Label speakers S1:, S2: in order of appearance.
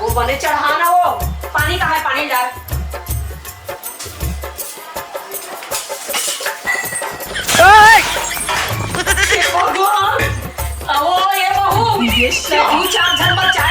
S1: वो बने चढ़ा ना वो पानी कहाँ है पानी डाल ये भगवान वो ये बहू 2 4 झन बच्चा